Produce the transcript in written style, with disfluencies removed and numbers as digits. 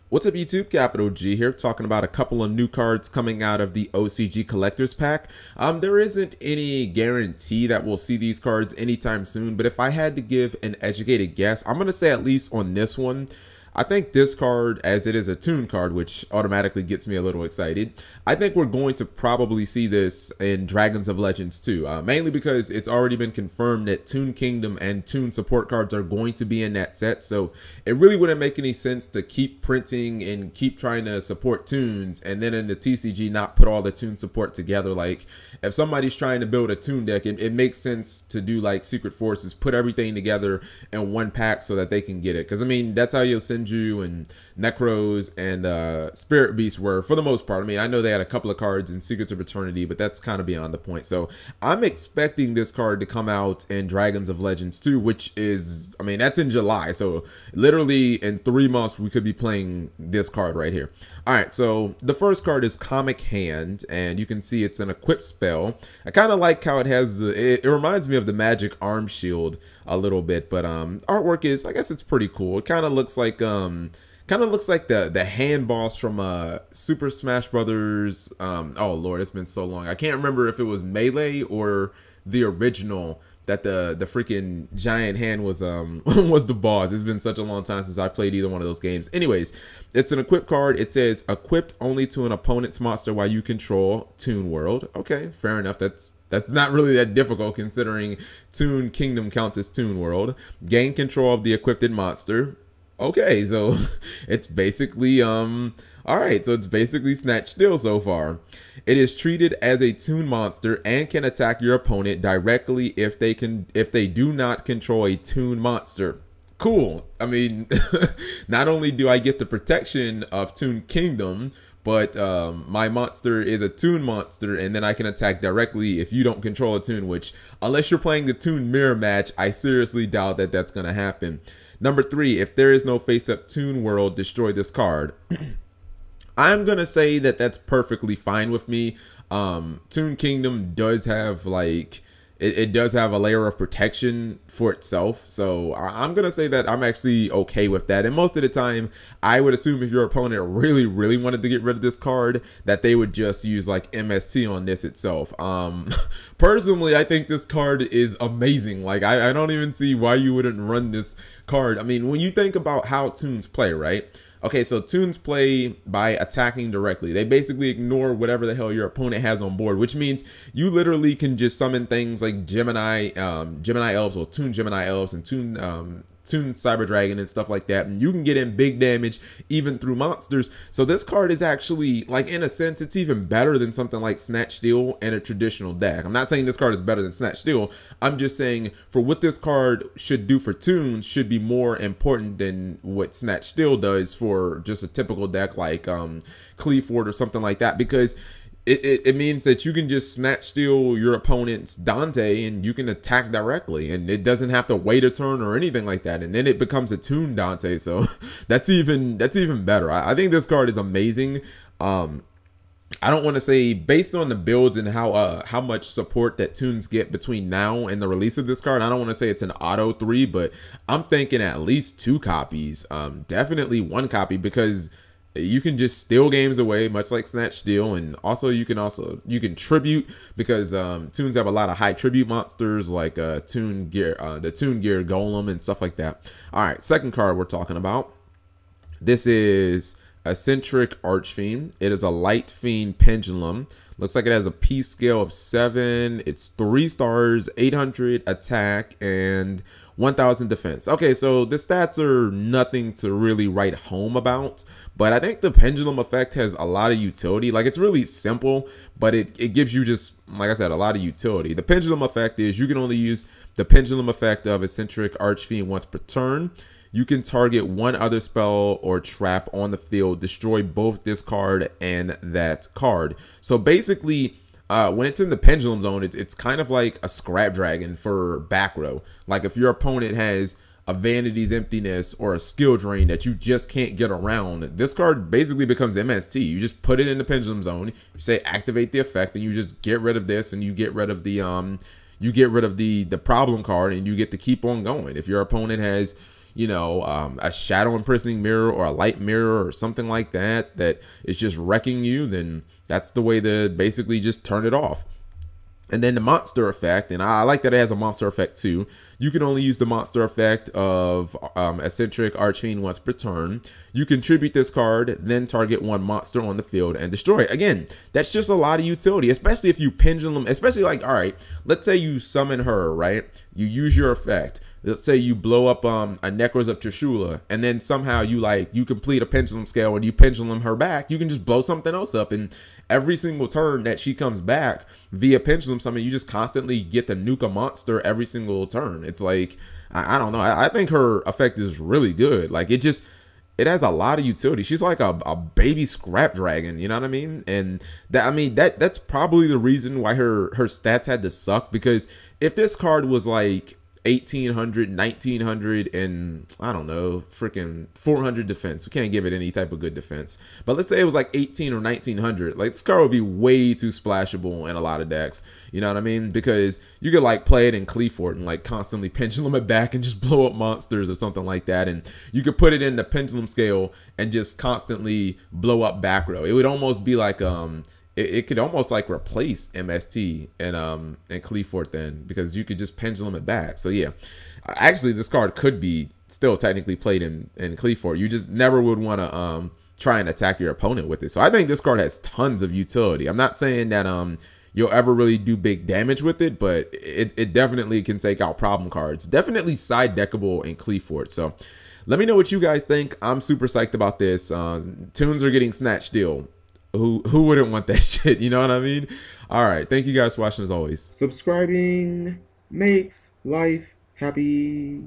What's up YouTube, Capital G here, talking about a couple of new cards coming out of the OCG Collector's Pack. There isn't any guarantee that we'll see these cards anytime soon, but if I had to give an educated guess, I'm going to say at least on this one, I think this card, as it is a Toon card, which automatically gets me a little excited, I think we're going to probably see this in Dragons of Legends too, mainly because it's already been confirmed that Toon Kingdom and Toon support cards are going to be in that set, so it really wouldn't make any sense to keep printing and keep trying to support Toons and then in the TCG not put all the Toon support together. Like, if somebody's trying to build a Toon deck, it makes sense to do like Secret Forces, put everything together in one pack so that they can get it, because I mean, that's how you'll send and Necros and Spirit Beast were for the most part. I mean, I know they had a couple of cards in Secrets of Eternity, but that's kind of beyond the point. So I'm expecting this card to come out in Dragons of Legends 2, which is, I mean, that's in July. So literally in 3 months, we could be playing this card right here. All right, so the first card is Comic Hand, and you can see it's an equipped spell. I kind of like how it has, it reminds me of the Magic Arm Shield a little bit, but artwork is, I guess it's pretty cool. It kind of looks like the hand boss from Super Smash Brothers. Oh Lord, it's been so long. I can't remember if it was Melee or the original that the freaking giant hand was was the boss. It's been such a long time since I played either one of those games. Anyways, it's an equipped card. It says equipped only to an opponent's monster while you control Toon World. Okay, fair enough. That's not really that difficult considering Toon Kingdom counts as Toon World. Gain control of the equipped monster. Okay, so it's basically all right, so it's basically Snatch still so far. It is treated as a Toon monster and can attack your opponent directly if they do not control a Toon monster. Cool. I mean, not only do I get the protection of Toon Kingdom, but my monster is a Toon monster, and then I can attack directly if you don't control a Toon, which, unless you're playing the Toon mirror match, I seriously doubt that that's going to happen. Number 3, if there is no face-up Toon World, destroy this card. I'm going to say that that's perfectly fine with me. Toon Kingdom does have, like, it does have a layer of protection for itself, so I'm gonna say that I'm actually okay with that. And most of the time, I would assume if your opponent really wanted to get rid of this card, that they would just use like MST on this itself. Personally, I think this card is amazing. Like, I don't even see why you wouldn't run this card. I mean, when you think about how Toons play, right? Okay, so Toons play by attacking directly. They basically ignore whatever the hell your opponent has on board, which means you literally can just summon things like Gemini Elves, or Toon Gemini Elves, and Toon Cyber Dragon and stuff like that, and you can get in big damage even through monsters. So this card is actually, like, in a sense, it's even better than something like Snatch Steal and a traditional deck. I'm not saying this card is better than Snatch Steal. I'm just saying for what this card should do for Toons should be more important than what Snatch Steal does for just a typical deck like Cleaford or something like that, because it means that you can just Snatch Steal your opponent's Dante and you can attack directly, and it doesn't have to wait a turn or anything like that, and then it becomes a Toon Dante. So that's even better. I think this card is amazing. I don't want to say, based on the builds and how much support that Toons get between now and the release of this card, I don't want to say it's an auto 3, but I'm thinking at least 2 copies, definitely 1 copy, because you can just steal games away, much like Snatch Steal, and also you can tribute, because Toons have a lot of high tribute monsters like Toon Gear, the Toon Gear Golem and stuff like that. All right, second card we're talking about. This is Eccentric Archfiend. It is a Light Fiend Pendulum. Looks like it has a P scale of 7. It's 3 stars, 800 attack, and 1000 defense. Okay, so the stats are nothing to really write home about, but I think the pendulum effect has a lot of utility. Like, it's really simple, but it gives you, just like I said, a lot of utility. The pendulum effect is you can only use the pendulum effect of Eccentric Archfiend once per turn. You can target one other spell or trap on the field, destroy both this card and that card. So basically, when it's in the pendulum zone, it's kind of like a scrap dragon for back row. Like, if your opponent has a Vanity's Emptiness or a Skill Drain that you just can't get around, this card basically becomes MST. You just put it in the pendulum zone, you say activate the effect, and you just get rid of this, and you get rid of the problem card, and you get to keep on going. If your opponent has, you know, a shadow imprisoning mirror or a light mirror or something like that that is just wrecking you, then that's the way to basically just turn it off. And then the monster effect, and I like that it has a monster effect too. You can only use the monster effect of Eccentric Archfiend once per turn. You contribute this card, then target one monster on the field and destroy it. Again, that's just a lot of utility, especially if you pendulum, especially like, all right, let's say you summon her, right? You use your effect. Let's say you blow up a Necros of Trishula, and then somehow you complete a pendulum scale and you pendulum her back. You can just blow something else up, and every single turn that she comes back via pendulum summon, you just constantly get to nuke a monster every single turn. It's like, I don't know. I think her effect is really good. Like it has a lot of utility. She's like a baby scrap dragon, you know what I mean? And that's probably the reason why her stats had to suck, because if this card was like 1800, 1900, and I don't know, freaking 400 defense. We can't give it any type of good defense. But let's say it was like 18 or 1900. Like this card would be way too splashable in a lot of decks. You know what I mean? Because you could like play it in Cleafort and like constantly pendulum it back and just blow up monsters or something like that. And you could put it in the pendulum scale and just constantly blow up back row. It would almost be like it could almost like replace MST and Cleafort then, because you could just pendulum it back. So yeah, actually this card could be still technically played in Cleafort. You just never would want to try and attack your opponent with it. So I think this card has tons of utility. I'm not saying that you'll ever really do big damage with it, but it definitely can take out problem cards. Definitely side deckable in Cleafort. So let me know what you guys think. I'm super psyched about this. Toons are getting Snatch still. Who wouldn't want that shit? You know what I mean? All right. Thank you guys for watching as always. Subscribing makes life happy.